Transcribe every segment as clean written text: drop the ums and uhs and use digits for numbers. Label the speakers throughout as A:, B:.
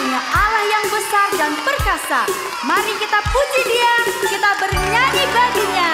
A: punya Allah yang besar dan perkasa. Mari kita puji Dia, kita bernyanyi baginya.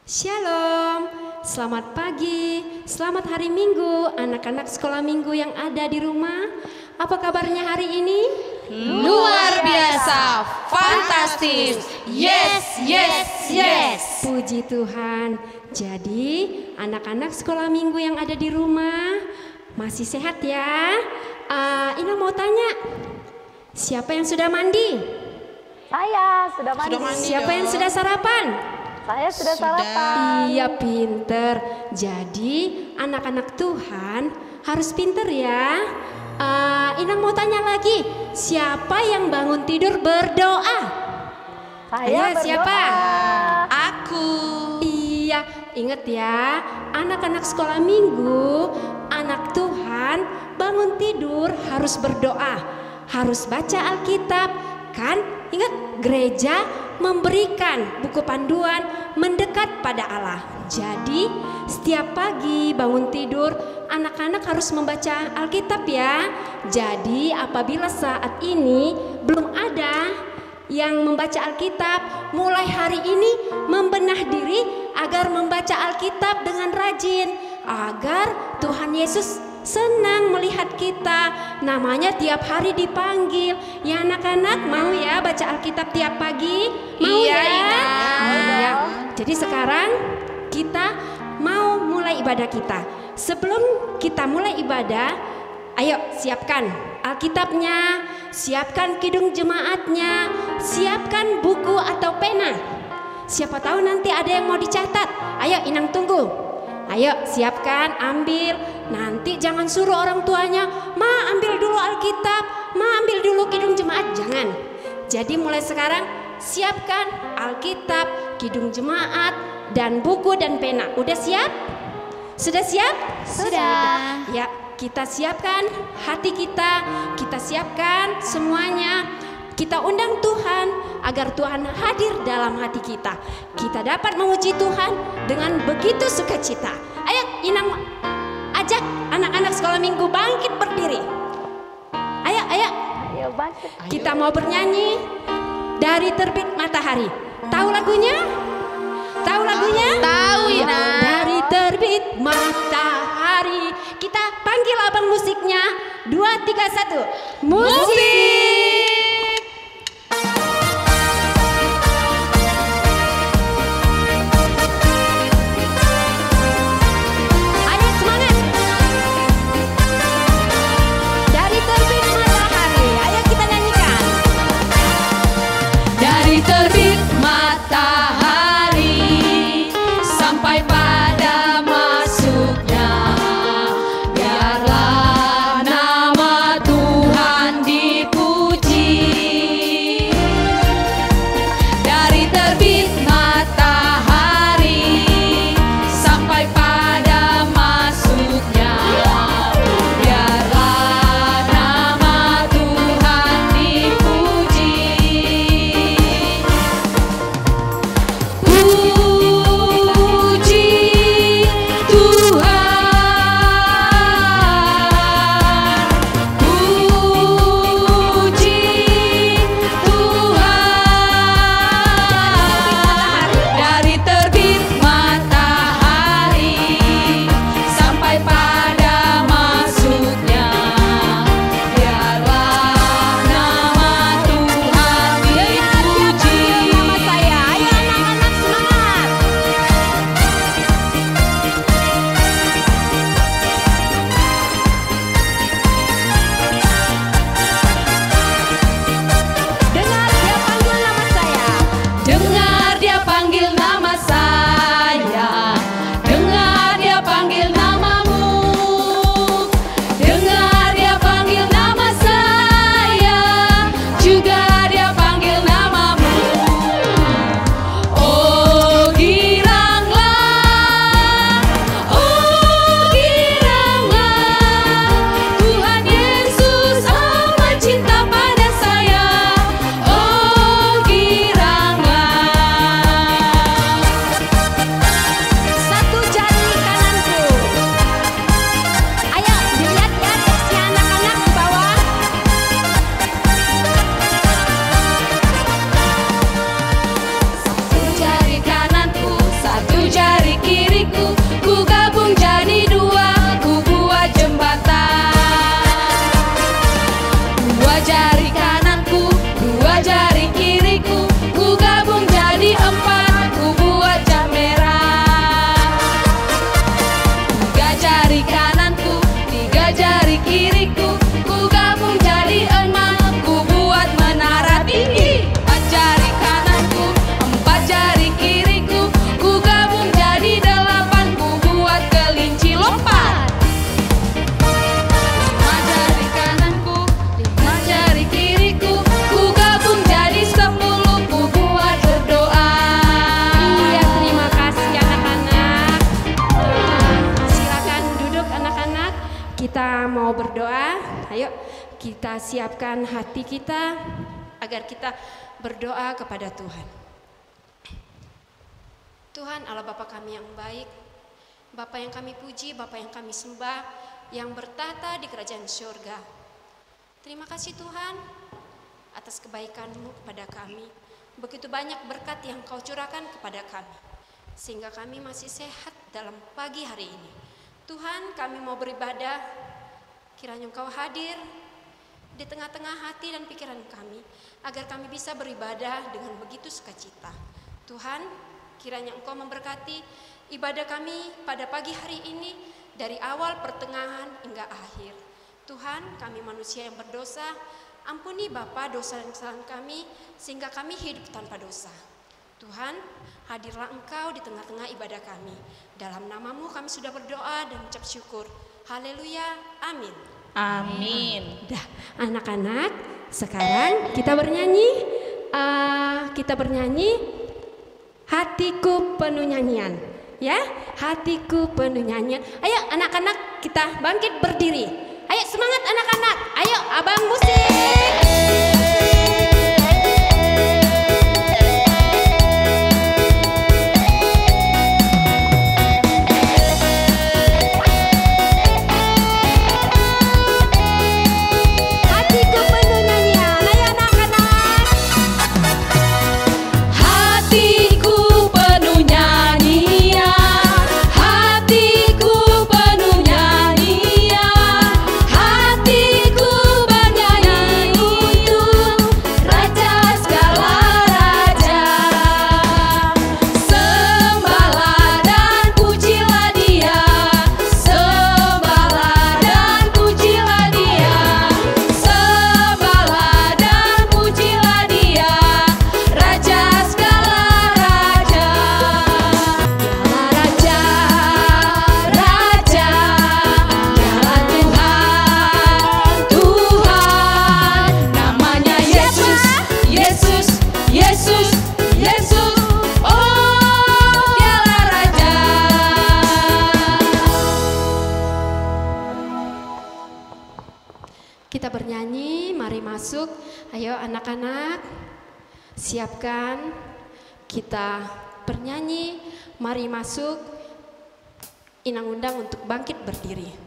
B: Shalom, selamat pagi, selamat hari Minggu, anak-anak sekolah minggu yang ada di rumah. Apa kabarnya hari ini?
C: Luar biasa, fantastis, yes, yes, yes.
B: Puji Tuhan. Jadi anak-anak sekolah minggu yang ada di rumah masih sehat ya? Ina mau tanya, siapa yang sudah mandi?
D: Saya sudah mandi.
B: Siapa yang sudah sarapan?
D: Saya sudah sarapan.
B: Iya, pinter. Jadi anak-anak Tuhan harus pinter ya. Inang mau tanya lagi, siapa yang bangun tidur berdoa?
D: Saya berdoa.
B: Siapa?
C: Aku.
B: Iya, ingat ya, anak-anak sekolah minggu, anak Tuhan bangun tidur harus berdoa, harus baca Alkitab, kan? Ingat, gereja memberikan buku panduan mendekat pada Allah. Jadi setiap pagi bangun tidur anak-anak harus membaca Alkitab ya. Jadi apabila saat ini belum ada yang membaca Alkitab, mulai hari ini membenah diri agar membaca Alkitab dengan rajin, agar Tuhan Yesus senang melihat kita. Namanya tiap hari dipanggil. Ya anak-anak, mau ya baca Alkitab tiap pagi? Mau
C: Iya,
B: ya?
C: Iya.
B: Jadi sekarang kita mau mulai ibadah kita. Sebelum kita mulai ibadah, ayo siapkan Alkitabnya, siapkan kidung jemaatnya, siapkan buku atau pena. Siapa tahu nanti ada yang mau dicatat. Ayo Inang tunggu. Ayo siapkan, ambil. Nanti jangan suruh orang tuanya, "Ma, ambil dulu Alkitab, Ma, ambil dulu kidung jemaat." Jangan. Jadi mulai sekarang siapkan Alkitab, kidung jemaat, dan buku dan pena. Udah siap? Sudah siap?
C: Sudah.
B: Ya, kita siapkan hati kita siapkan semuanya. Kita undang Tuhan agar Tuhan hadir dalam hati kita. Kita dapat memuji Tuhan dengan begitu sukacita. Ayo Inang ajak anak-anak sekolah minggu bangkit berdiri. Ayo.
D: Ayo bangkit.
B: Kita mau bernyanyi Dari Terbit Matahari. Tahu lagunya? Tahu lagunya?
C: Tahu, Ina.
B: Dari terbit matahari. Kita panggil abang musiknya. 2, 3, 1. Musik. Ayo semangat. Dari terbit matahari. Ayo kita nyanyikan.
C: Dari terbit matahari sampai pada masuknya, biarlah nama Tuhan dipuji. Dari terbit matahari sampai pada masuknya, biarlah nama Tuhan dipuji.
B: Kita mau berdoa. Ayo kita siapkan hati kita agar kita berdoa kepada Tuhan. Tuhan Allah Bapa kami yang baik, Bapa yang kami puji, Bapa yang kami sembah, yang bertata di kerajaan surga. Terima kasih Tuhan atas kebaikan-Mu kepada kami. Begitu banyak berkat yang Kau curahkan kepada kami, sehingga kami masih sehat dalam pagi hari ini. Tuhan, kami mau beribadah, kiranya Engkau hadir di tengah-tengah hati dan pikiran kami, agar kami bisa beribadah dengan begitu sukacita. Tuhan, kiranya Engkau memberkati ibadah kami pada pagi hari ini, dari awal, pertengahan, hingga akhir. Tuhan, kami manusia yang berdosa, ampuni Bapa dosa dan kesalahan kami, sehingga kami hidup tanpa dosa. Tuhan, hadirlah Engkau di tengah-tengah ibadah kami. Dalam nama-Mu kami sudah berdoa dan ucap syukur. Haleluya, amin.
C: Amin.
B: Dah, anak-anak, sekarang kita bernyanyi. Hatiku penuh nyanyian. Ya, hatiku penuh nyanyian. Ayo anak-anak, kita bangkit berdiri. Ayo semangat anak-anak. Ayo abang musik. Hatiku penuh nyanyian. Kita bernyanyi, mari masuk. Ayo anak-anak, siapkan. Kita bernyanyi, mari masuk. Inang undang untuk bangkit berdiri.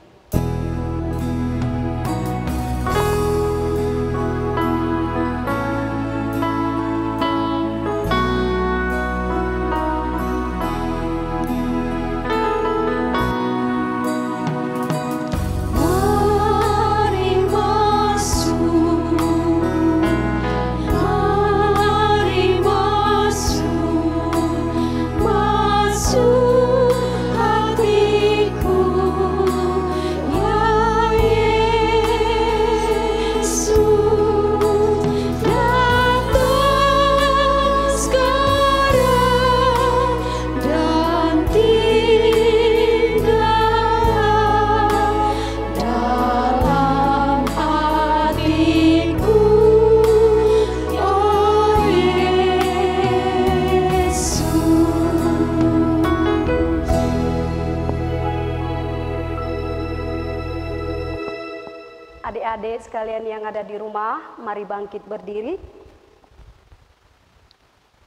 D: Adik-adik sekalian yang ada di rumah, mari bangkit berdiri.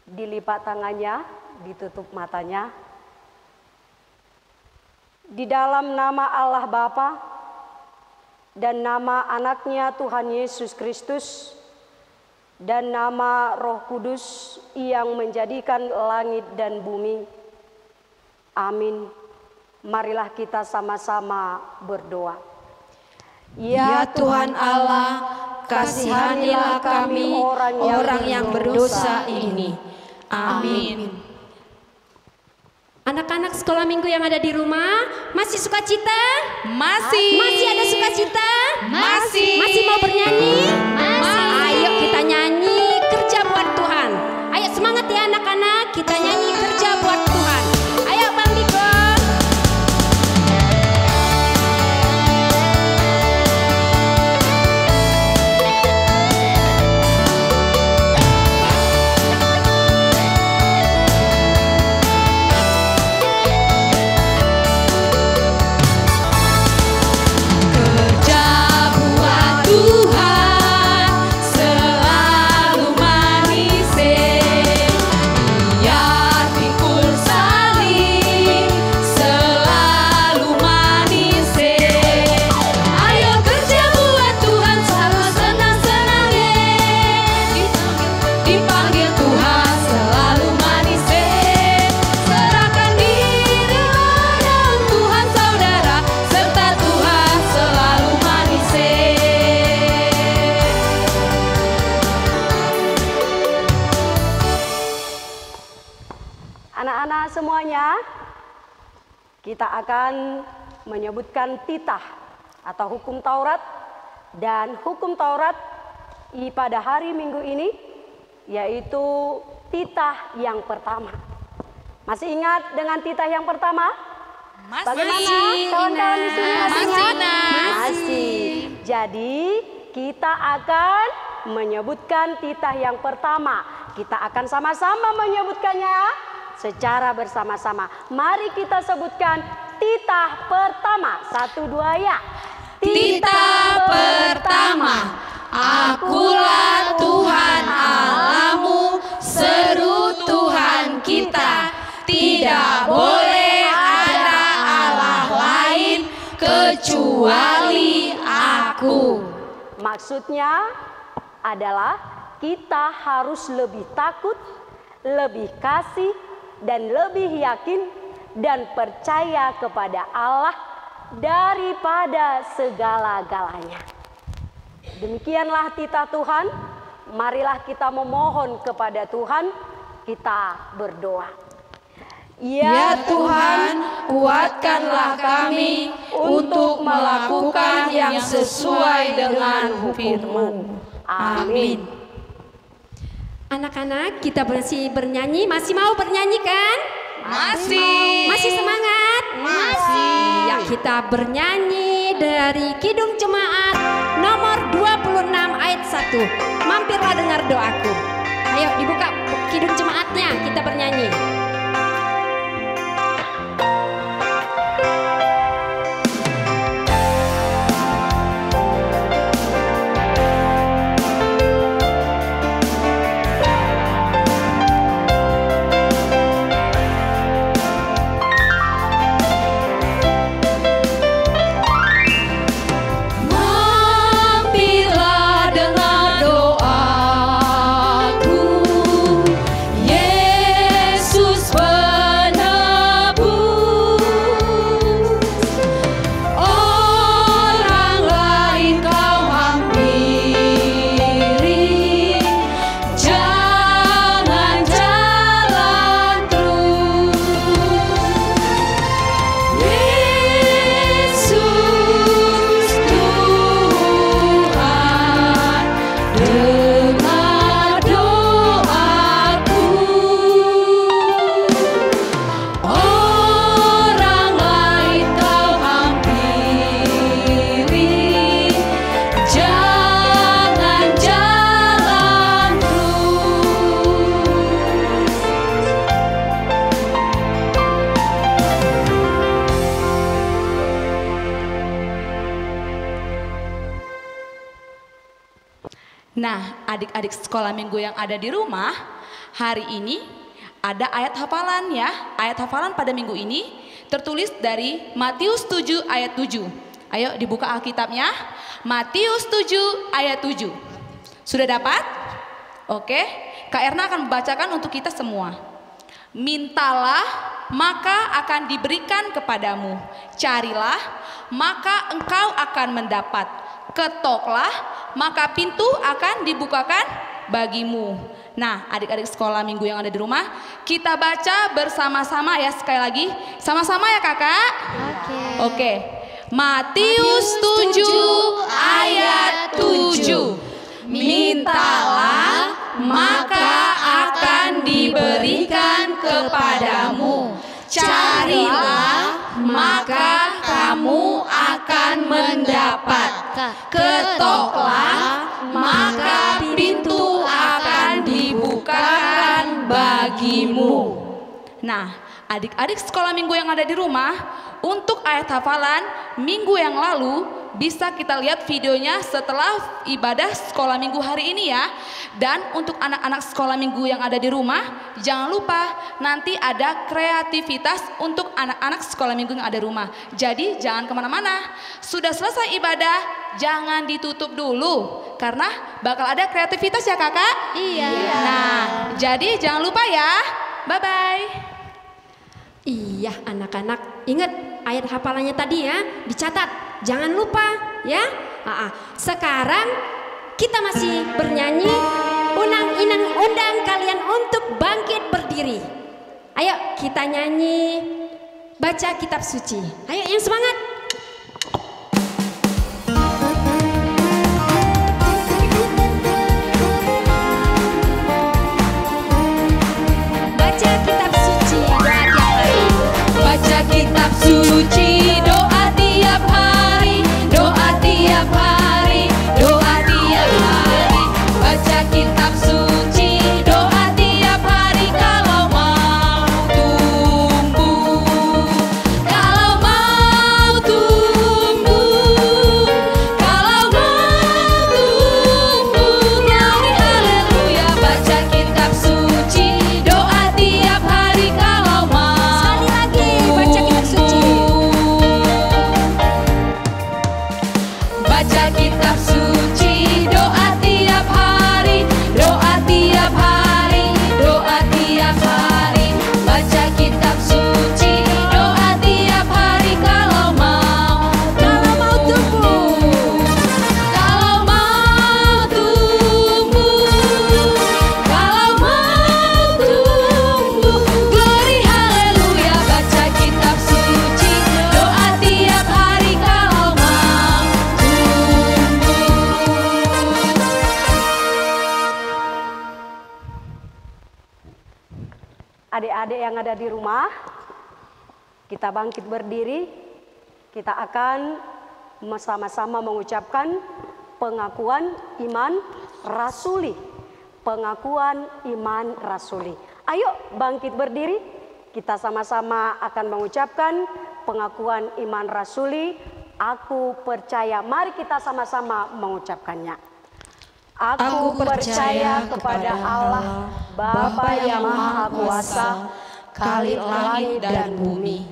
D: Dilipat tangannya, ditutup matanya. Di dalam nama Allah Bapa dan nama anaknya Tuhan Yesus Kristus dan nama Roh Kudus yang menjadikan langit dan bumi. Amin. Marilah kita sama-sama berdoa.
B: Ya Tuhan Allah, kasihanilah kami orang yang berdosa ini. Amin. Anak-anak sekolah minggu yang ada di rumah, masih sukacita?
C: Masih.
B: Masih ada sukacita?
C: Masih.
B: Masih mau bernyanyi?
C: Masih.
B: Ayo kita nyanyi kerja buat Tuhan. Ayo semangat ya anak-anak, kita nyanyi kerja buat Tuhan. Ayo Bang Diko.
D: Anak-anak semuanya, kita akan menyebutkan titah atau hukum Taurat, dan hukum Taurat pada hari Minggu ini yaitu titah yang pertama. Masih ingat dengan titah yang pertama? Bagaimana kawan-kawan di sini? Masih. Jadi kita akan menyebutkan titah yang pertama. Kita akan sama-sama menyebutkannya secara bersama-sama. Mari kita sebutkan titah pertama. 1, 2 ya.
C: Titah pertama. Akulah Tuhan Allahmu, seru Tuhan kita. Tidak boleh ada Allah lain kecuali Aku.
D: Maksudnya adalah kita harus lebih takut, lebih kasih, dan lebih yakin dan percaya kepada Allah daripada segala-galanya. Demikianlah titah Tuhan. Marilah kita memohon kepada Tuhan. Kita berdoa.
C: Ya Tuhan, kuatkanlah kami untuk melakukan yang sesuai dengan hukum-Mu. Amin.
B: Anak-anak, kita masih bernyanyi. Masih mau bernyanyi kan?
C: Masih.
B: Masih semangat?
C: Masih.
B: Ya, kita bernyanyi dari Kidung Jemaat nomor 26 ayat 1. Mampirlah dengar doaku. Ayo dibuka Kidung Jemaatnya, kita bernyanyi.
C: Nah, adik-adik sekolah minggu yang ada di rumah, hari ini ada ayat hafalan ya. Ayat hafalan pada minggu ini tertulis dari Matius 7 ayat 7. Ayo dibuka Alkitabnya. Matius 7 ayat 7. Sudah dapat? Oke, Kak Erna akan membacakan untuk kita semua. Mintalah, maka akan diberikan kepadamu. Carilah, maka engkau akan mendapat. Ketoklah, maka pintu akan dibukakan bagimu. Nah, adik-adik sekolah minggu yang ada di rumah, kita baca bersama-sama ya, sekali lagi. Sama-sama ya kakak? Oke. Matius 7 ayat 7. Mintalah, maka akan diberikan kepadamu. Carilah, maka kamu akan mendapat. Ketoklah, maka pintu akan dibukakan bagimu. Nah, adik-adik sekolah minggu yang ada di rumah, untuk ayat hafalan minggu yang lalu bisa kita lihat videonya setelah ibadah sekolah minggu hari ini ya. Dan untuk anak-anak sekolah minggu yang ada di rumah, jangan lupa nanti ada kreativitas untuk anak-anak sekolah minggu yang ada di rumah. Jadi jangan kemana-mana. Sudah selesai ibadah, jangan ditutup dulu karena bakal ada kreativitas ya kakak.
B: Iya.
C: Nah, jadi jangan lupa ya. Bye-bye.
B: Iya anak-anak, ingat ayat hafalannya tadi ya, dicatat, jangan lupa ya. Sekarang kita masih bernyanyi, undang kalian untuk bangkit berdiri. Ayo kita nyanyi, baca kitab suci. Ayo yang semangat.
C: Kitab suci, doa tiap hari, doa tiap hari, doa tiap hari. Baca kitab suci, doa tiap hari kalau mau tumbuh, kalau mau tumbuh, kalau mau tumbuh. Glory haleluya. Baca kitab suci, doa tiap hari kalau mau. Baca kitab suci, doa tiap hari, doa tiap hari, doa tiap hari. Baca kitab suci, doa tiap hari kalau mau tumbuh, kalau mau tumbuh, kalau mau tumbuh. Glory haleluya. Baca kitab suci, doa tiap hari kalau mau tumbuh.
D: Adik-adik yang ada di rumah, kita bangkit berdiri. Kita akan sama-sama mengucapkan pengakuan iman rasuli. Pengakuan iman rasuli. Ayo bangkit berdiri. Kita sama-sama akan mengucapkan pengakuan iman rasuli. Aku percaya. Mari kita sama-sama mengucapkannya. Aku percaya kepada Allah, Bapa yang Maha Kuasa, Khalik langit dan bumi.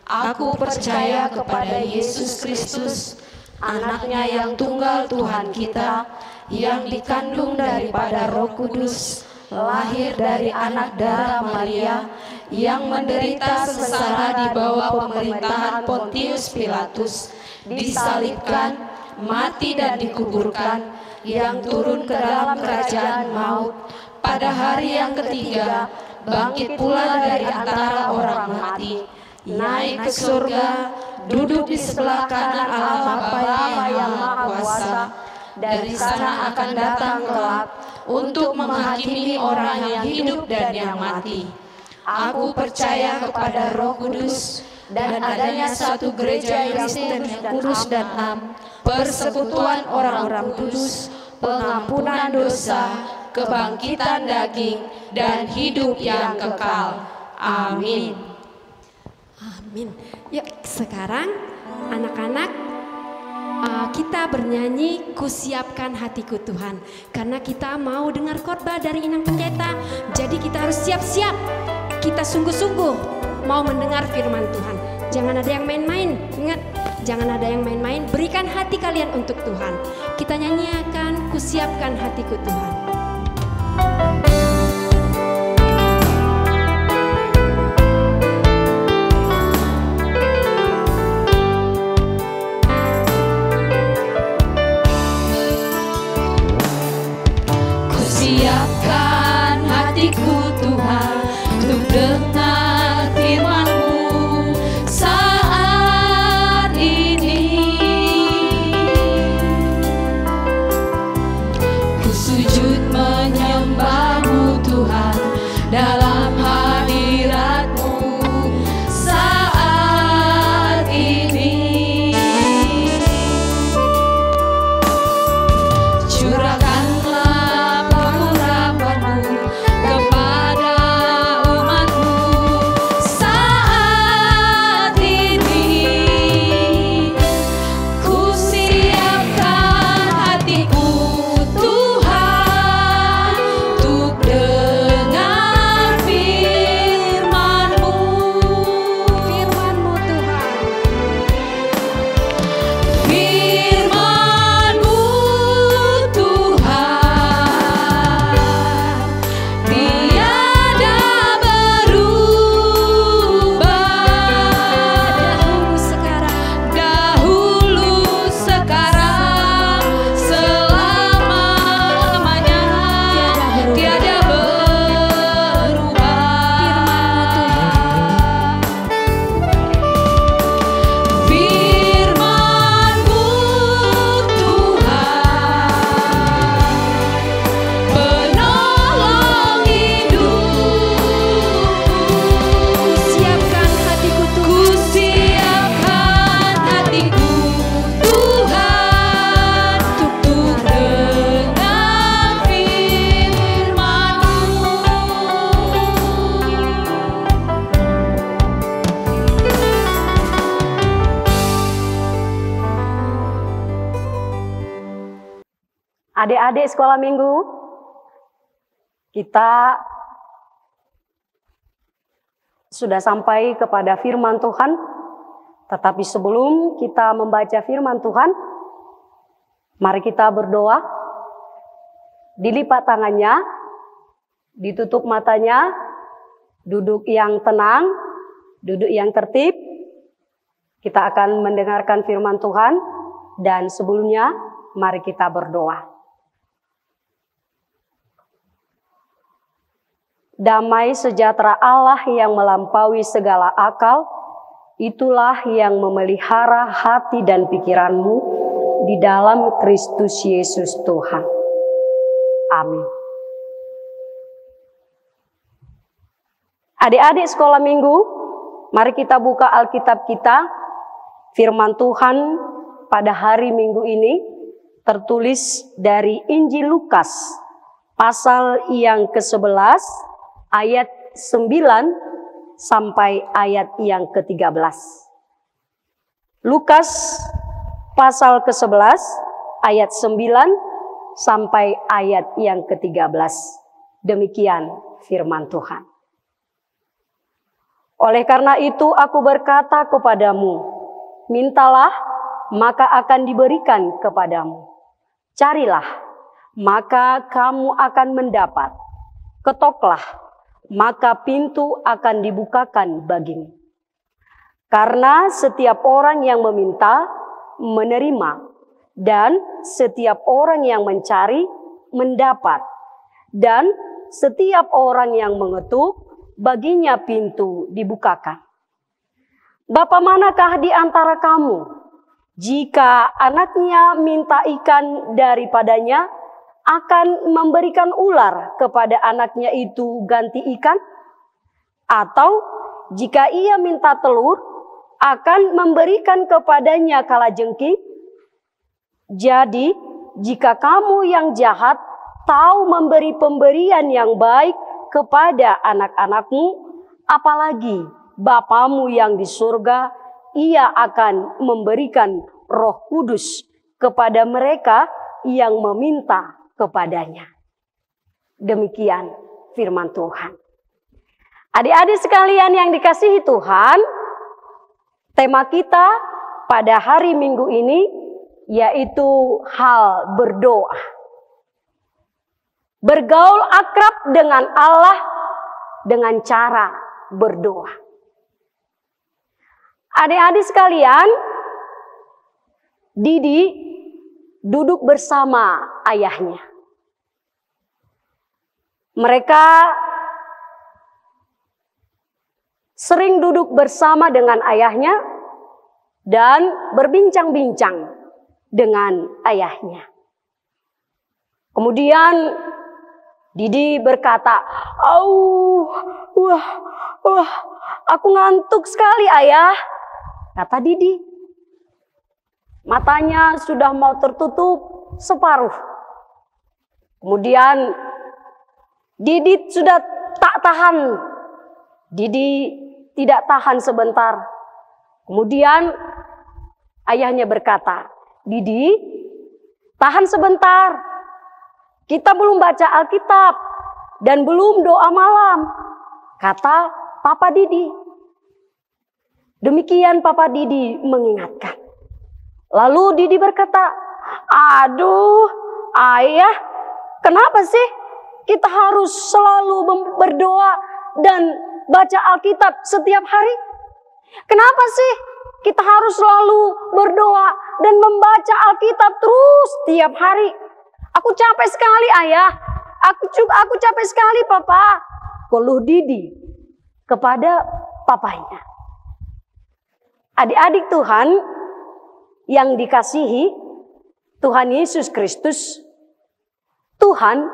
D: Aku percaya kepada Yesus Kristus, Anaknya yang tunggal Tuhan kita, yang dikandung daripada Roh Kudus, lahir dari anak darah Maria, yang menderita sengsara di bawah pemerintahan Pontius Pilatus, disalibkan, mati dan dikuburkan, yang turun ke dalam kerajaan maut, pada hari yang ketiga bangkit pula dari antara orang mati, naik ke surga, duduk di sebelah kanan Allah Bapa yang Maha Kuasa. Dari sana akan datang kelak untuk menghakimi orang yang hidup dan yang mati. Aku percaya kepada Roh Kudus dan adanya satu gereja Kristen yang kudus dan am, persekutuan orang-orang kudus, pengampunan dosa, kebangkitan daging, dan hidup yang kekal. Amin.
B: Amin. Yuk sekarang anak-anak kita bernyanyi "Kusiapkan Hatiku Tuhan", karena kita mau dengar khotbah dari Inang Pendeta. Jadi kita harus siap-siap, kita sungguh-sungguh mau mendengar firman Tuhan. Jangan ada yang main-main, ingat, jangan ada yang main-main. Berikan hati kalian untuk Tuhan. Kita nyanyikan "Kusiapkan Hatiku Tuhan".
C: Siapkan hatiku Tuhan untuk dengar firman-Mu saat ini. Ku sujud menyembah-Mu Tuhan dalam hadirat-Mu saat ini. Curahkanlah pengharapan-Mu kepada umat-Mu saat ini. Ku siapkan hatiku Tuhan untuk dengar firman-Mu.
B: Firman-Mu Tuhan.
C: Firman-Mu Tuhan tiada berubah, dahulu sekarang selama-lamanya tiada berubah. Firman-Mu Tuhan penolong hidupku.
B: Siapkan hatiku
C: Ku
B: Tuhan.
C: siapkan hatiku Tuhan untuk dengar firman-Mu.
D: Adik-adik sekolah minggu, kita sudah sampai kepada firman Tuhan. Tetapi sebelum kita membaca firman Tuhan, mari kita berdoa. Dilipat tangannya, ditutup matanya, duduk yang tenang, duduk yang tertib. Kita akan mendengarkan firman Tuhan, dan sebelumnya mari kita berdoa. Damai sejahtera Allah yang melampaui segala akal, itulah yang memelihara hati dan pikiranmu di dalam Kristus Yesus Tuhan. Amin. Adik-adik sekolah minggu, mari kita buka Alkitab kita. Firman Tuhan pada hari Minggu ini tertulis dari Injil Lukas, pasal yang ke-11, ayat 9 sampai ayat yang ke-13. Lukas pasal ke-11 ayat 9 sampai ayat yang ke-13. Demikian firman Tuhan. Oleh karena itu aku berkata kepadamu, mintalah maka akan diberikan kepadamu. Carilah maka kamu akan mendapat. Ketoklah maka pintu akan dibukakan bagimu. Karena setiap orang yang meminta, menerima. Dan setiap orang yang mencari, mendapat. Dan setiap orang yang mengetuk, baginya pintu dibukakan. Bapa manakah di antara kamu, jika anaknya minta ikan daripadanya, akan memberikan ular kepada anaknya itu ganti ikan? Atau jika ia minta telur, akan memberikan kepadanya kalajengking? Jadi, jika kamu yang jahat tahu memberi pemberian yang baik kepada anak-anakmu, apalagi Bapamu yang di surga, ia akan memberikan Roh Kudus kepada mereka yang meminta kepadanya. Demikian firman Tuhan. Adik-adik sekalian yang dikasihi Tuhan, tema kita pada hari Minggu ini yaitu hal berdoa. Bergaul akrab dengan Allah dengan cara berdoa. Adik-adik sekalian, Didi duduk bersama ayahnya. Mereka sering duduk bersama dengan ayahnya dan berbincang-bincang dengan ayahnya. Kemudian Didi berkata, wah, aku ngantuk sekali ayah, kata Didi. Matanya sudah mau tertutup separuh. Kemudian Didi sudah tak tahan. Didi tidak tahan sebentar. Kemudian ayahnya berkata, Didi, tahan sebentar. Kita belum baca Alkitab dan belum doa malam, kata Papa Didi. Demikian Papa Didi mengingatkan. Lalu Didi berkata, aduh ayah, kenapa sih kita harus selalu berdoa dan baca Alkitab setiap hari? Kenapa sih kita harus selalu berdoa dan membaca Alkitab terus setiap hari? Aku capek sekali ayah, aku capek sekali papa, keluh Didi kepada papanya. Adik-adik Tuhan yang dikasihi Tuhan Yesus Kristus, Tuhan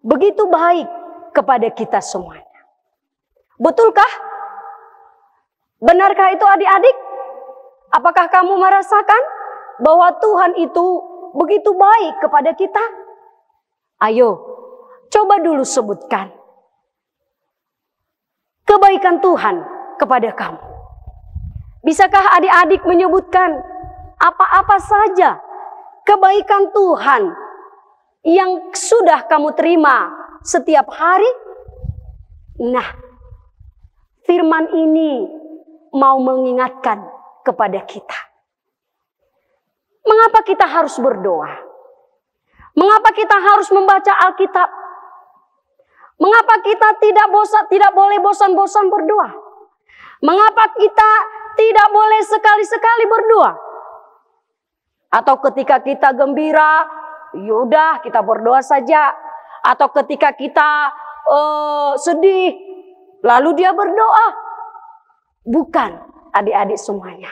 D: begitu baik kepada kita semuanya. Betulkah? Benarkah itu adik-adik? Apakah kamu merasakan bahwa Tuhan itu begitu baik kepada kita? Ayo, coba dulu sebutkan kebaikan Tuhan kepada kamu. Bisakah adik-adik menyebutkan apa-apa saja kebaikan Tuhan yang sudah kamu terima setiap hari? Nah, firman ini mau mengingatkan kepada kita. Mengapa kita harus berdoa? Mengapa kita harus membaca Alkitab? Mengapa kita tidak boleh bosan-bosan berdoa? Mengapa kita tidak boleh sekali-sekali berdoa? Atau ketika kita gembira, yaudah kita berdoa saja. Atau ketika kita sedih, lalu dia berdoa. Bukan, adik-adik semuanya.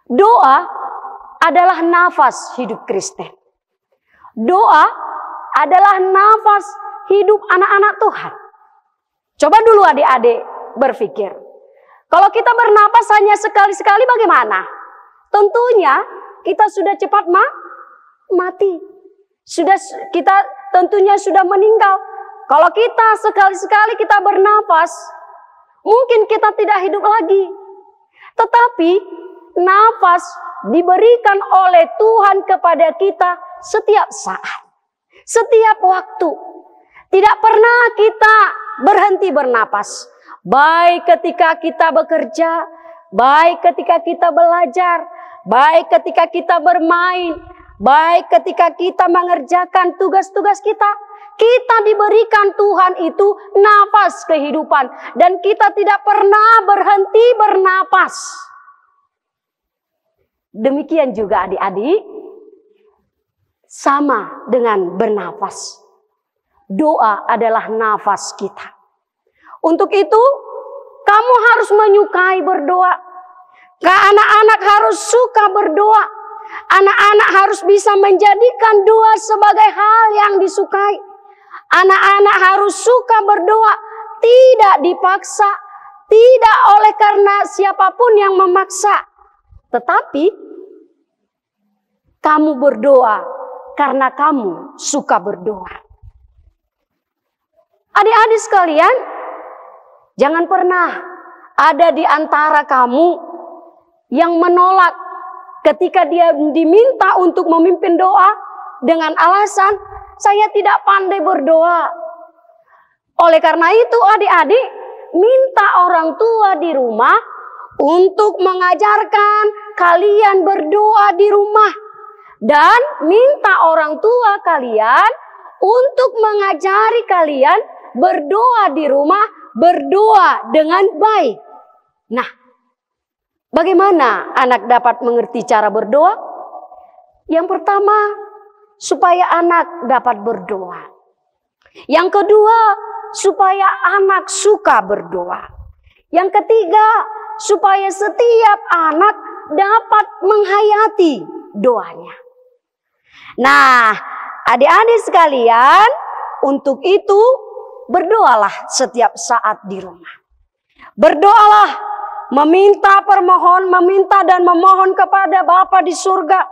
D: Doa adalah nafas hidup Kristen. Doa adalah nafas hidup anak-anak Tuhan. Coba dulu adik-adik berpikir. Kalau kita bernapas hanya sekali-sekali bagaimana? Tentunya kita sudah cepat mati. Kita tentunya sudah meninggal. Kalau kita sekali-sekali kita bernapas, mungkin kita tidak hidup lagi. Tetapi nafas diberikan oleh Tuhan kepada kita setiap saat, setiap waktu. Tidak pernah kita berhenti bernapas. Baik ketika kita bekerja, baik ketika kita belajar, baik ketika kita bermain, baik ketika kita mengerjakan tugas-tugas kita. Kita diberikan Tuhan itu nafas kehidupan. Dan kita tidak pernah berhenti bernapas. Demikian juga adik-adik, sama dengan bernafas. Doa adalah nafas kita. Untuk itu, kamu harus menyukai berdoa. Anak-anak harus suka berdoa. Anak-anak harus bisa menjadikan doa sebagai hal yang disukai. Anak-anak harus suka berdoa, tidak dipaksa, tidak oleh karena siapapun yang memaksa. Tetapi kamu berdoa karena kamu suka berdoa. Adik-adik sekalian, jangan pernah ada di antara kamu yang menolak ketika dia diminta untuk memimpin doa dengan alasan saya tidak pandai berdoa. Oleh karena itu adik-adik minta orang tua di rumah untuk mengajarkan kalian berdoa di rumah. Dan minta orang tua kalian untuk mengajari kalian berdoa di rumah, berdoa dengan baik. Nah, bagaimana anak dapat mengerti cara berdoa? Yang pertama, supaya anak dapat berdoa. Yang kedua, supaya anak suka berdoa. Yang ketiga, supaya setiap anak dapat menghayati doanya. Nah, adik-adik sekalian, untuk itu berdoalah setiap saat di rumah. Berdoalah, meminta dan memohon kepada Bapa di surga.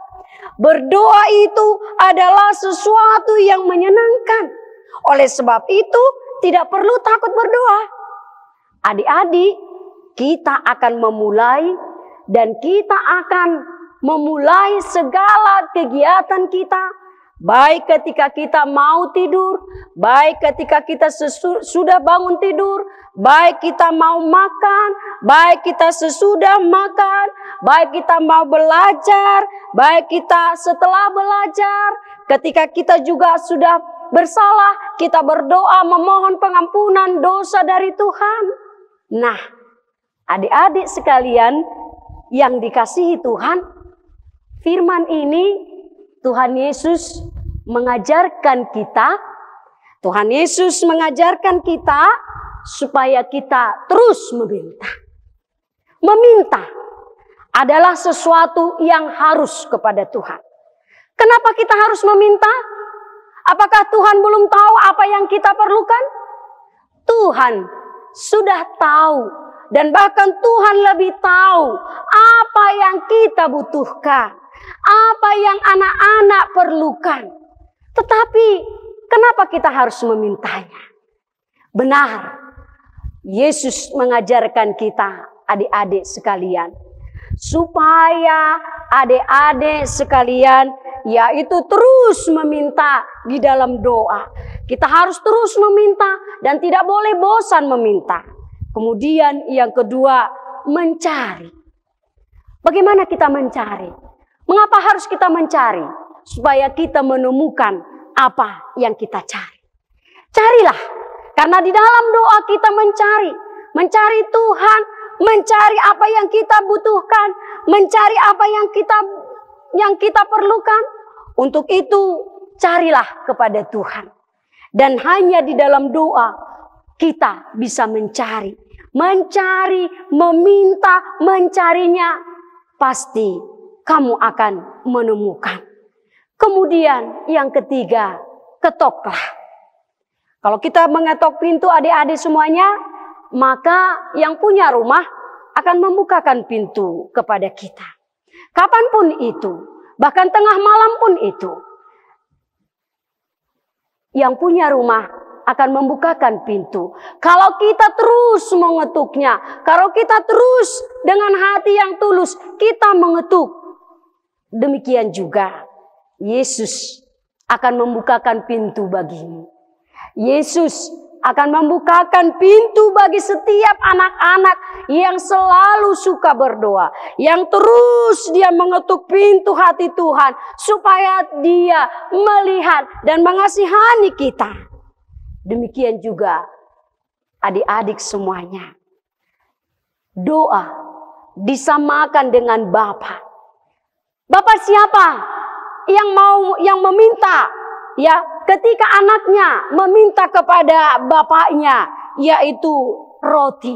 D: Berdoa itu adalah sesuatu yang menyenangkan. Oleh sebab itu, tidak perlu takut berdoa. Adik-adik, kita akan memulai dan kita akan memulai segala kegiatan kita, baik ketika kita mau tidur, baik ketika kita sudah bangun tidur, baik kita mau makan, baik kita sesudah makan, baik kita mau belajar, baik kita setelah belajar, ketika kita juga sudah bersalah, kita berdoa memohon pengampunan dosa dari Tuhan. Nah, adik-adik sekalian yang dikasihi Tuhan, firman ini Tuhan Yesus mengajarkan kita, supaya kita terus meminta. Meminta adalah sesuatu yang harus kepada Tuhan. Kenapa kita harus meminta? Apakah Tuhan belum tahu apa yang kita perlukan? Tuhan sudah tahu, dan bahkan Tuhan lebih tahu apa yang kita butuhkan, apa yang anak-anak perlukan. Tetapi kenapa kita harus memintanya? Benar, Yesus mengajarkan kita, adik-adik sekalian, supaya adik-adik sekalian yaitu terus meminta di dalam doa. Kita harus terus meminta dan tidak boleh bosan meminta. Kemudian yang kedua, mencari. Bagaimana kita mencari? Mengapa harus kita mencari? Supaya kita menemukan apa yang kita cari. Carilah, karena di dalam doa kita mencari Tuhan, mencari apa yang kita butuhkan, mencari apa yang kita perlukan. Untuk itu carilah kepada Tuhan. Dan hanya di dalam doa kita bisa mencari, meminta, mencarinya. Pasti kamu akan menemukan. Kemudian yang ketiga, ketoklah. Kalau kita mengetok pintu adik-adik semuanya, maka yang punya rumah akan membukakan pintu kepada kita. Kapanpun itu, bahkan tengah malam pun itu, yang punya rumah akan membukakan pintu. Kalau kita terus mengetuknya, kalau kita terus dengan hati yang tulus, kita mengetuk. Demikian juga Yesus akan membukakan pintu bagimu. Yesus akan membukakan pintu bagi setiap anak-anak yang selalu suka berdoa, yang terus dia mengetuk pintu hati Tuhan supaya dia melihat dan mengasihani kita. Demikian juga adik-adik semuanya. Doa disamakan dengan Bapa. Bapa siapa yang meminta? Ya, ketika anaknya meminta kepada bapaknya, yaitu roti.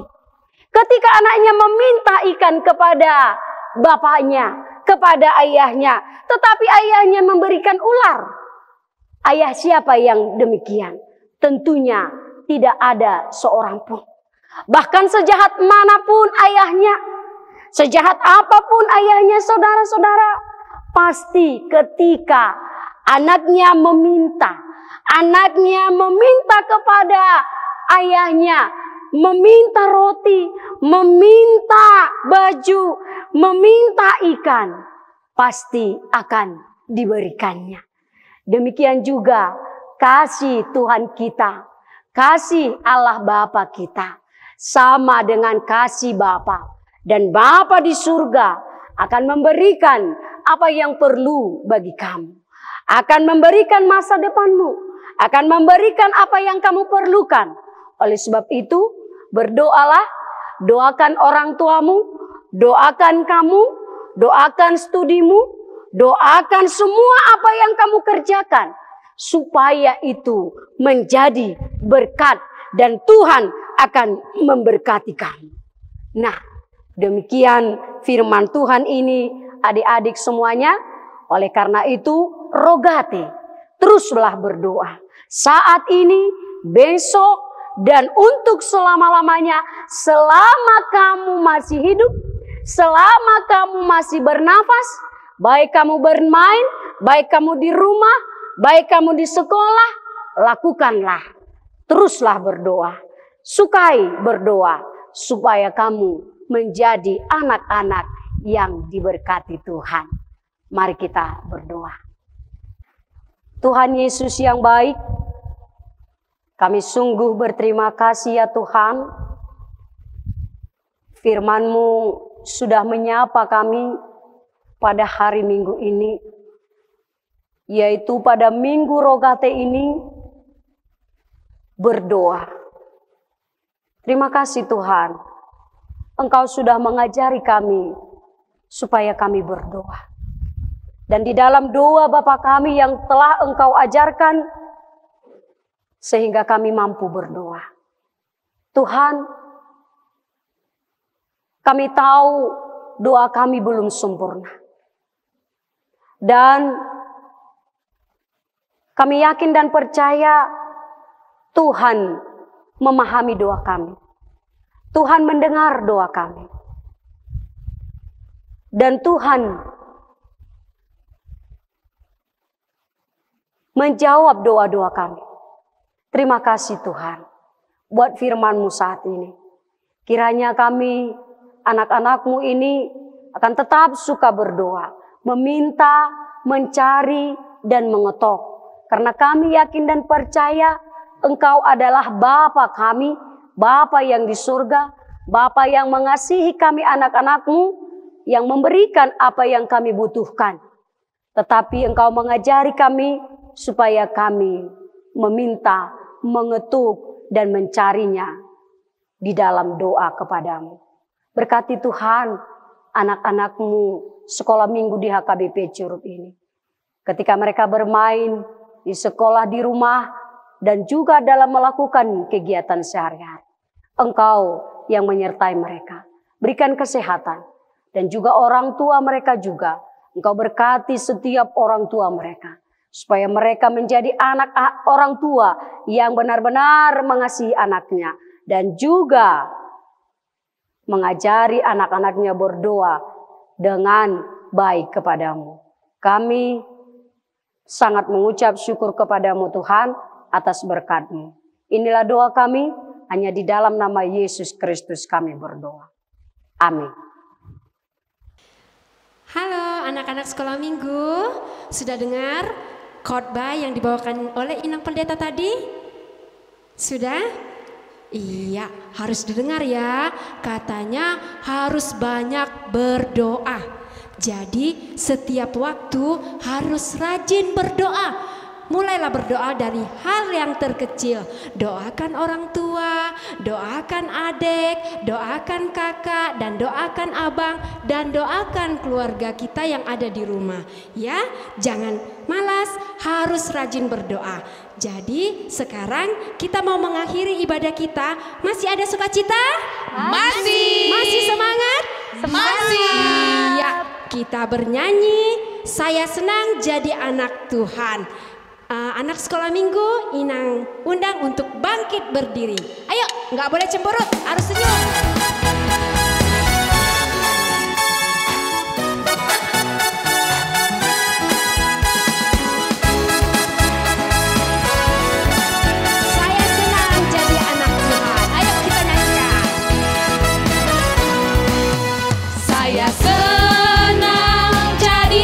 D: Ketika anaknya meminta ikan kepada bapaknya, kepada ayahnya, tetapi ayahnya memberikan ular. Ayah siapa yang demikian? Tentunya tidak ada seorang pun. Bahkan sejahat manapun ayahnya, sejahat apapun ayahnya, saudara-saudara, pasti ketika anaknya meminta kepada ayahnya, meminta roti, meminta baju, meminta ikan, pasti akan diberikannya. Demikian juga kasih Tuhan kita, kasih Allah Bapa kita sama dengan kasih Bapa. Dan Bapa di surga akan memberikan apa yang perlu bagi kamu. Akan memberikan masa depanmu. Akan memberikan apa yang kamu perlukan. Oleh sebab itu, berdoalah, doakan orang tuamu, doakan kamu, doakan studimu, doakan semua apa yang kamu kerjakan. Supaya itu menjadi berkat dan Tuhan akan memberkati kamu. Nah, demikian firman Tuhan ini adik-adik semuanya. Oleh karena itu, rogate, teruslah berdoa. Saat ini, besok, dan untuk selama-lamanya, selama kamu masih hidup, selama kamu masih bernafas, baik kamu bermain, baik kamu di rumah, baik kamu di sekolah, lakukanlah. Teruslah berdoa. Sukai berdoa supaya kamu menjadi anak-anak yang diberkati Tuhan. Mari kita berdoa. Tuhan Yesus yang baik, kami sungguh berterima kasih ya Tuhan. Firman-Mu sudah menyapa kami pada hari Minggu ini, yaitu pada Minggu Rogate ini, berdoa. Terima kasih Tuhan, Engkau sudah mengajari kami supaya kami berdoa. Dan di dalam doa Bapa kami yang telah Engkau ajarkan, sehingga kami mampu berdoa. Tuhan, kami tahu doa kami belum sempurna. Dan kami yakin dan percaya Tuhan memahami doa kami. Tuhan mendengar doa kami. Dan Tuhan menjawab doa-doa kami. Terima kasih Tuhan buat firman-Mu saat ini. Kiranya kami, anak-anak-Mu ini akan tetap suka berdoa, meminta, mencari, dan mengetok. Karena kami yakin dan percaya Engkau adalah Bapa kami, Bapa yang di surga, Bapa yang mengasihi kami anak-anak-Mu, yang memberikan apa yang kami butuhkan. Tetapi Engkau mengajari kami supaya kami meminta, mengetuk, dan mencarinya di dalam doa kepadamu. Berkati Tuhan anak-anak-Mu sekolah minggu di HKBP Curup ini. Ketika mereka bermain di sekolah, di rumah, dan juga dalam melakukan kegiatan sehari-hari. Engkau yang menyertai mereka. Berikan kesehatan. Dan juga orang tua mereka juga. Engkau berkati setiap orang tua mereka. Supaya mereka menjadi anak orang tua yang benar-benar mengasihi anaknya. Dan juga mengajari anak-anaknya berdoa dengan baik kepadamu. Kami sangat mengucap syukur kepadamu Tuhan atas berkat-Mu. Inilah doa kami, hanya di dalam nama Yesus Kristus kami berdoa. Amin.
B: Halo anak-anak sekolah minggu, sudah dengar khotbah yang dibawakan oleh Inang Pendeta tadi? Sudah? Iya, harus didengar ya. Katanya harus banyak berdoa. Jadi setiap waktu harus rajin berdoa. Mulailah berdoa dari hal yang terkecil. Doakan orang tua, doakan adik, doakan kakak, dan doakan abang, dan doakan keluarga kita yang ada di rumah. Ya, jangan malas, harus rajin berdoa. Jadi sekarang kita mau mengakhiri ibadah kita. Masih ada sukacita?
C: Masih.
B: Masih semangat?
C: Masih.
B: Iya, kita bernyanyi. Saya senang jadi anak Tuhan. Anak sekolah minggu, Inang undang untuk bangkit berdiri. Ayo, nggak boleh cemberut, harus senyum. Saya senang jadi anak Tuhan. Ayo kita nyanyikan.
C: Saya senang jadi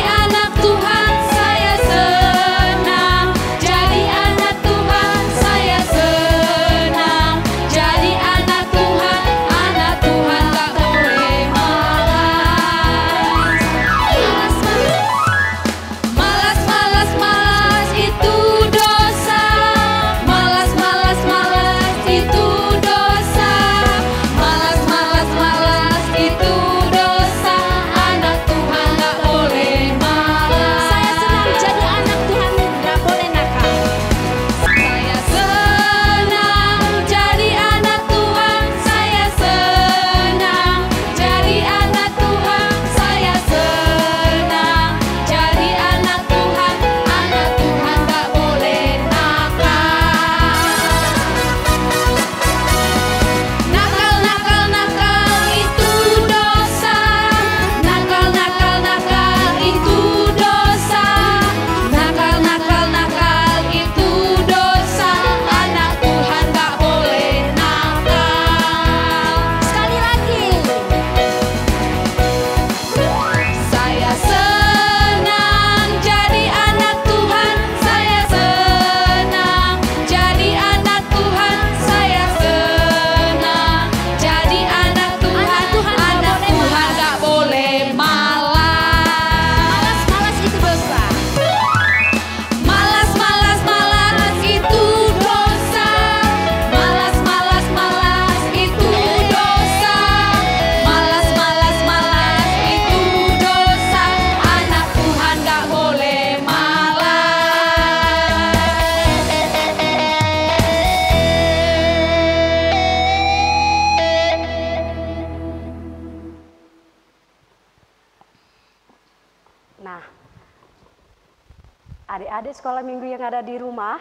D: adik-adik sekolah minggu yang ada di rumah,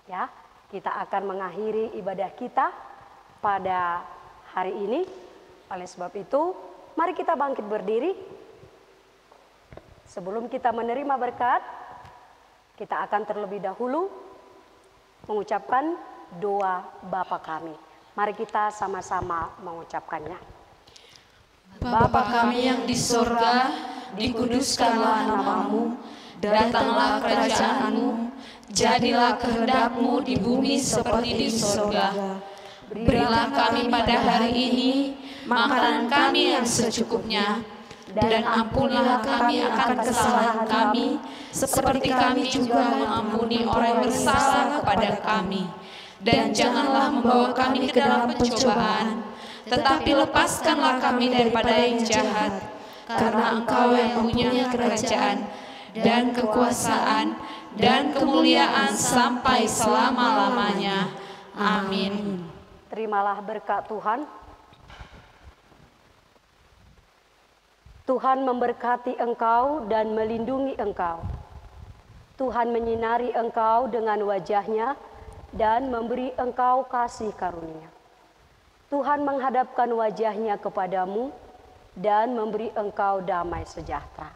D: ya, kita akan mengakhiri ibadah kita pada hari ini. Oleh sebab itu, mari kita bangkit berdiri. Sebelum kita menerima berkat, kita akan terlebih dahulu mengucapkan doa Bapa kami. Mari kita sama-sama mengucapkannya.
C: Bapa kami yang di sorga, dikuduskanlah namamu, datanglah kerajaanmu, jadilah kehendak-Mu di bumi seperti di sorga. Berilah kami pada hari ini makanan kami yang secukupnya, dan ampunilah kami akan kesalahan kami, seperti kami juga mengampuni orang yang bersalah kepada kami. Dan janganlah membawa kami ke dalam pencobaan, tetapi lepaskanlah kami daripada yang jahat. Karena Engkau yang punya kerajaan, dan kekuasaan, dan kemuliaan sampai selama-lamanya. Amin.
D: Terimalah berkat Tuhan. Tuhan memberkati engkau dan melindungi engkau. Tuhan menyinari engkau dengan wajah-Nya dan memberi engkau kasih karunia. Tuhan menghadapkan wajah-Nya kepadamu dan memberi engkau damai sejahtera.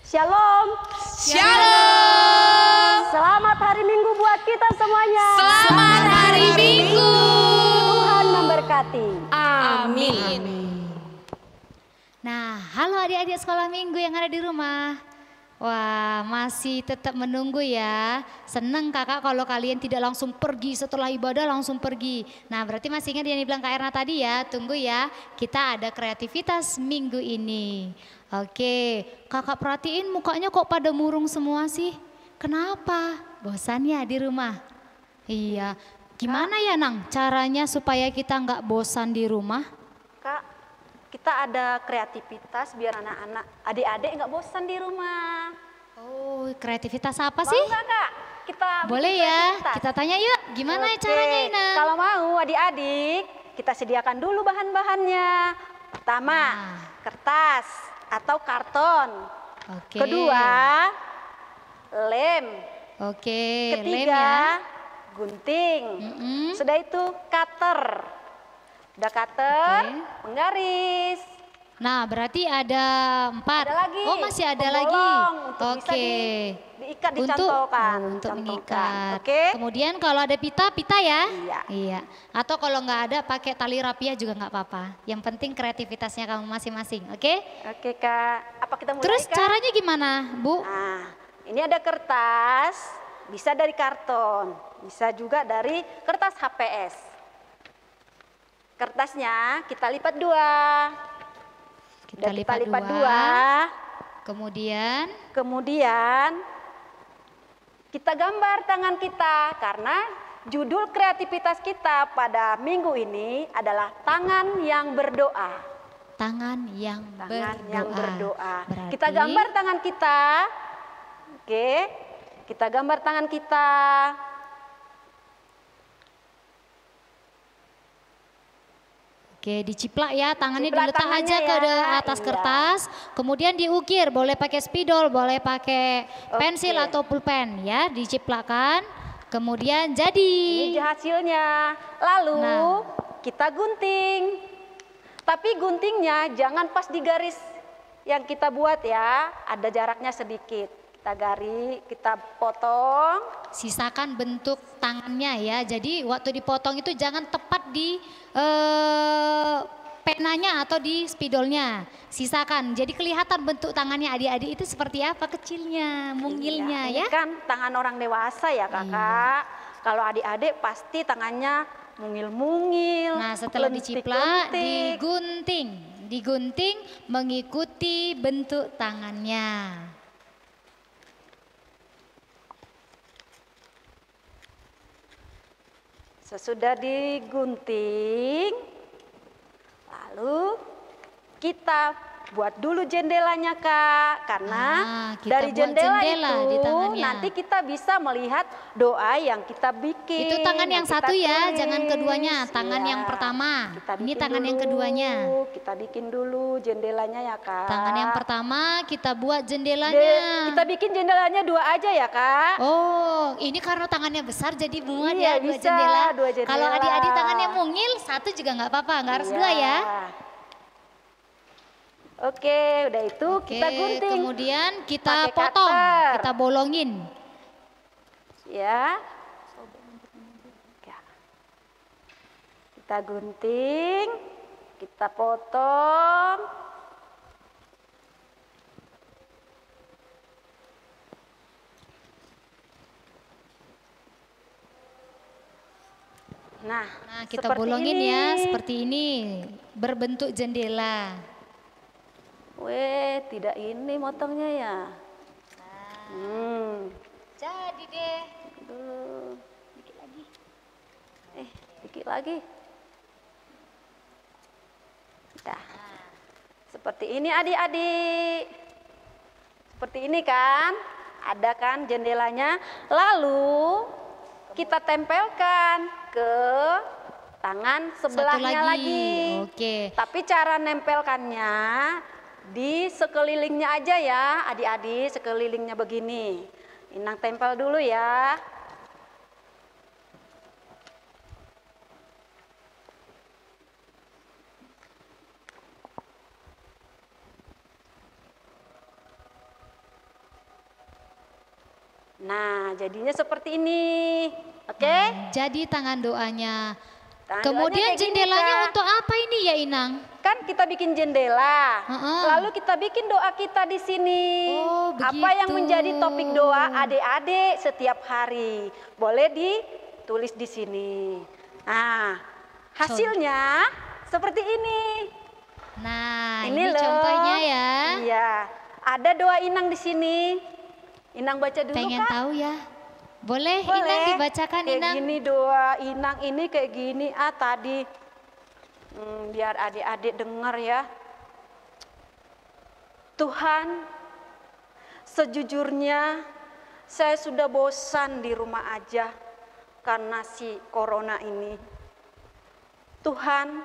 D: Shalom.
C: Shalom.
D: Selamat hari Minggu buat kita semuanya.
C: Selamat hari Minggu.
D: Tuhan memberkati.
C: Amin.
A: Nah, halo adik-adik sekolah minggu yang ada di rumah. Wah, masih tetap menunggu ya. Seneng kakak kalau kalian tidak langsung pergi setelah ibadah langsung pergi. Nah, berarti masih ingat yang dibilang Kak Erna tadi ya. Tunggu ya, kita ada kreativitas minggu ini. Oke, kakak perhatiin mukanya kok pada murung semua sih? Kenapa? Bosan ya di rumah? Iya, gimana ya Nang caranya supaya kita nggak bosan di rumah?
E: Kak, kita ada kreativitas biar anak-anak, adik-adik nggak bosan di rumah.
A: Oh, kreativitas apa
E: Mau
A: sih?
E: nggak Kak? Kita bikin
A: Boleh ya,
E: kreativitas.
A: kita tanya yuk gimana
E: Oke,
A: caranya Ina?
E: Kalau mau adik-adik, kita sediakan dulu bahan-bahannya. Pertama, kertas atau karton.
A: Oke.
E: Kedua, lem.
A: Oke, lem
E: Ketiga,
A: ya.
E: gunting.
A: Mm-mm.
E: Sudah itu cutter. Udah cutter,
A: Oke.
E: penggaris.
A: Nah, berarti ada 4.
E: Ada lagi.
A: Oh, masih ada
E: pembolong
A: lagi.
E: untuk bisa
A: Oke.
E: diikat,
A: Untuk
E: dicantolkan.
A: untuk
E: Cantolkan.
A: mengikat.
E: Oke.
A: Kemudian kalau ada pita ya?
E: Iya.
A: Iya. Atau kalau nggak ada pakai tali rapiah juga nggak apa-apa. Yang penting kreativitasnya kamu masing-masing, oke?
E: Oke Kak, apa kita mulai
A: Terus
E: Kak?
A: caranya gimana, Bu?
E: Nah, ini ada kertas, bisa dari karton, bisa juga dari kertas HPS. Kertasnya kita lipat 2.
A: Kita
E: Udah
A: lipat
E: lipat 2.
A: Kemudian
E: Kemudian kita gambar tangan kita karena judul kreativitas kita pada minggu ini adalah tangan yang berdoa.
A: tangan yang
E: Tangan
A: berdoa.
E: yang berdoa.
A: Berarti,
E: Kita gambar tangan kita. Oke. Kita gambar tangan kita.
A: Oke, diciplak ya, tangannya
E: Ciplak
A: diletak
E: tangannya
A: aja ke
E: ya,
A: atas
E: iya.
A: kertas, kemudian diukir, boleh pakai spidol, boleh pakai pensil
E: Oke.
A: atau pulpen ya, diciplakan, kemudian jadi.
E: Ini hasilnya. Lalu
A: Nah.
E: kita gunting. Tapi guntingnya jangan pas di garis yang kita buat ya, ada jaraknya sedikit. Kita garis, kita potong.
A: Sisakan bentuk tangannya ya, jadi waktu dipotong itu jangan tepat di penanya atau di spidolnya, sisakan. Jadi kelihatan bentuk tangannya adik-adik itu seperti apa kecilnya, mungilnya
E: Iya,
A: ya.
E: Ini kan tangan orang dewasa ya kakak. Kalau adik-adik pasti tangannya mungil-mungil.
A: Nah, setelah diciplak,
E: lentik-lentik.
A: digunting mengikuti bentuk tangannya.
E: Sesudah digunting, lalu kita buat dulu jendelanya Kak, karena
A: kita
E: dari
A: buat
E: jendela
A: jendela di
E: itu
A: tangannya.
E: nanti kita bisa melihat doa yang kita bikin.
A: Itu tangan yang
E: kita
A: satu ya,
E: tulis.
A: jangan keduanya. Tangan
E: Iya.
A: yang pertama.
E: Kita
A: Ini
E: bikin
A: tangan yang
E: dulu,
A: keduanya.
E: Kita bikin dulu jendelanya ya Kak.
A: Tangan yang pertama kita buat jendelanya.
E: Kita bikin jendelanya 2 aja ya Kak.
A: Oh, ini karena tangannya besar jadi muat
E: Iya,
A: ya 2
E: bisa,
A: jendela.
E: 2 jendela.
A: Kalau adik-adik tangannya mungil, 1 juga nggak apa-apa, nggak harus 2 ya.
E: Oke, udah itu
A: Oke,
E: kita gunting.
A: kemudian kita
E: Pakai
A: potong,
E: cutter.
A: kita bolongin.
E: Ya. Kita gunting, kita potong. Nah,
A: Kita
E: seperti
A: bolongin
E: ini.
A: ya, seperti ini, berbentuk jendela.
E: Weh, tidak ini motongnya ya.
A: Jadi deh.
E: Aduh. Dikit lagi. Dikit lagi. Dah. Seperti ini adik-adik. Seperti ini kan. Ada kan jendelanya. Lalu kita tempelkan ke tangan sebelahnya lagi.
A: Oke.
E: Tapi cara nempelkannya di sekelilingnya aja ya adik-adik, sekelilingnya begini. Inang tempel dulu ya. Nah, jadinya seperti ini. Oke?
A: Jadi tangan doanya.
E: Tangan
A: Kemudian
E: doanya kayak gini,
A: jendelanya
E: Kak.
A: untuk apa ini ya Inang?
E: Kan kita bikin jendela,
A: Heeh.
E: lalu kita bikin doa kita di sini.
A: Oh,
E: Apa yang
A: begitu.
E: menjadi topik doa adik-adik setiap hari? Boleh ditulis di sini. Nah, hasilnya seperti ini.
A: Nah,
E: Ini
A: ini
E: loh.
A: contohnya ya.
E: Iya, ada doa Inang di sini. Inang baca dulu
A: Pengen
E: Kak.
A: tahu ya? Boleh,
E: Boleh.
A: Inang dibacakan
E: Kayak
A: Inang.
E: gini doa Inang ini kayak gini tadi. Biar adik-adik dengar ya. Tuhan, sejujurnya saya sudah bosan di rumah aja karena si corona ini. Tuhan,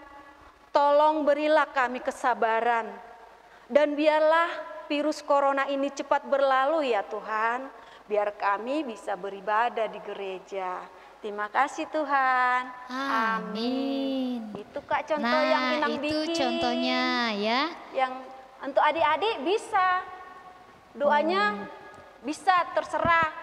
E: tolong berilah kami kesabaran dan biarlah virus corona ini cepat berlalu ya Tuhan, biar kami bisa beribadah di gereja. Terima kasih Tuhan.
A: Amin.
E: Itu Kak contoh yang Inang
A: itu
E: bikin.
A: contohnya ya.
E: Yang untuk adik-adik bisa. Doanya bisa terserah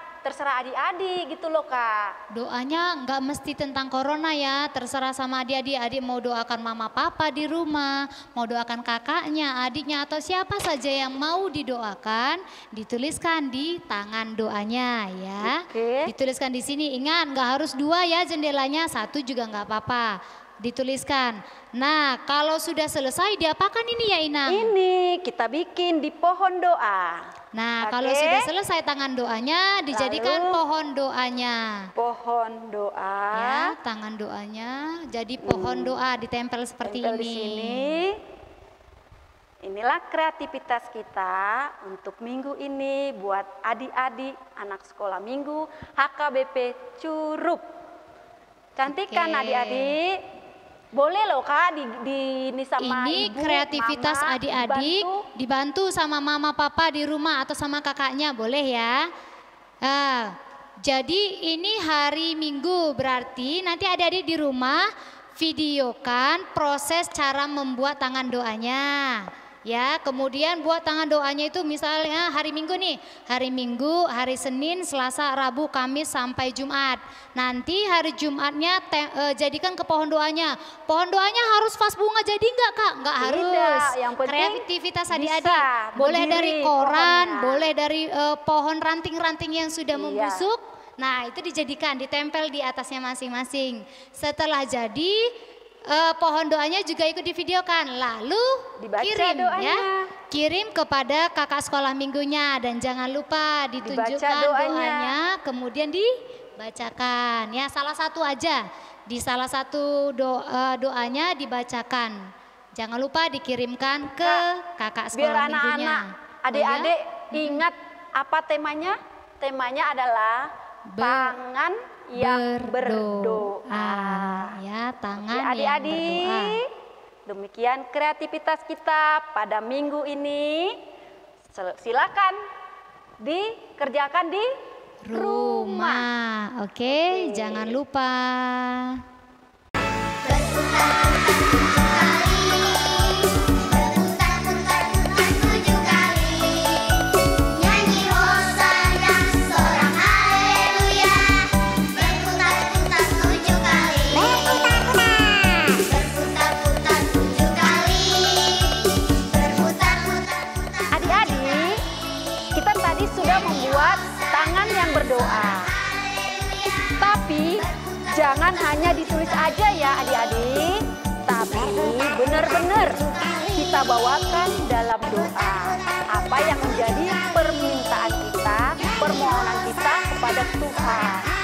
E: adik-adik gitu loh Kak.
A: Doanya nggak mesti tentang corona ya, terserah sama adik-adik. Adik mau doakan mama papa di rumah, mau doakan kakaknya, adiknya atau siapa saja yang mau didoakan, dituliskan di tangan doanya ya.
E: Oke.
A: Dituliskan di sini, ingat nggak harus 2 ya jendelanya, 1 juga nggak apa-apa. Dituliskan. Nah, kalau sudah selesai diapakan ini ya Inang?
E: Ini kita bikin di pohon doa.
A: Nah,
E: Oke.
A: kalau sudah selesai tangan doanya dijadikan
E: Lalu,
A: pohon doanya.
E: Pohon doa.
A: Ya, tangan doanya jadi pohon doa ditempel seperti
E: Tempel
A: ini.
E: di sini. Inilah kreativitas kita untuk minggu ini buat adik-adik anak sekolah minggu HKBP Curup. Cantik kan
A: Oke.
E: adik-adik? Boleh loh Kak ini sama
A: Ini
E: ibu,
A: kreativitas
E: mama,
A: adik-adik dibantu sama mama papa di rumah atau sama kakaknya, boleh ya. Jadi ini hari Minggu, berarti nanti adik-adik di rumah videokan proses cara membuat tangan doanya. Ya, kemudian buat tangan doanya itu misalnya hari Minggu nih, hari Minggu, hari Senin, Selasa, Rabu, Kamis sampai Jumat. Nanti hari Jumatnya jadikan ke pohon doanya. Pohon doanya harus vas bunga jadi enggak Kak? Enggak
E: Tidak,
A: harus.
E: yang penting
A: Kreativitas
E: bisa
A: adik-adik. Boleh
E: berdiri
A: dari koran,
E: pohonnya.
A: boleh dari pohon ranting-ranting yang sudah
E: Iya.
A: membusuk. Nah, itu dijadikan, ditempel di atasnya masing-masing. Setelah jadi pohon doanya juga ikut divideokan, lalu
E: Dibaca
A: kirim
E: doanya.
A: ya, kirim kepada kakak sekolah minggunya dan jangan lupa ditunjukkan
E: Dibaca doanya.
A: doanya, kemudian dibacakan ya, salah satu aja, di salah satu doanya dibacakan. Jangan lupa dikirimkan ke kakak
E: Biar
A: sekolah minggunya.
E: anak-anak, adik-adik ingat apa temanya? Temanya adalah tangan yang berdoa.
A: Ya, tangan
E: Oke,
A: yang berdoa.
E: adik-adik, demikian kreativitas kita pada minggu ini. Silakan dikerjakan di
A: Rumah. Oke, jangan lupa.
E: Adik-adik, kita tadi sudah membuat tangan yang berdoa. Tapi jangan hanya ditulis aja ya adik-adik. Tapi benar-benar kita bawakan dalam doa. Apa yang menjadi permintaan kita, permohonan kita kepada Tuhan.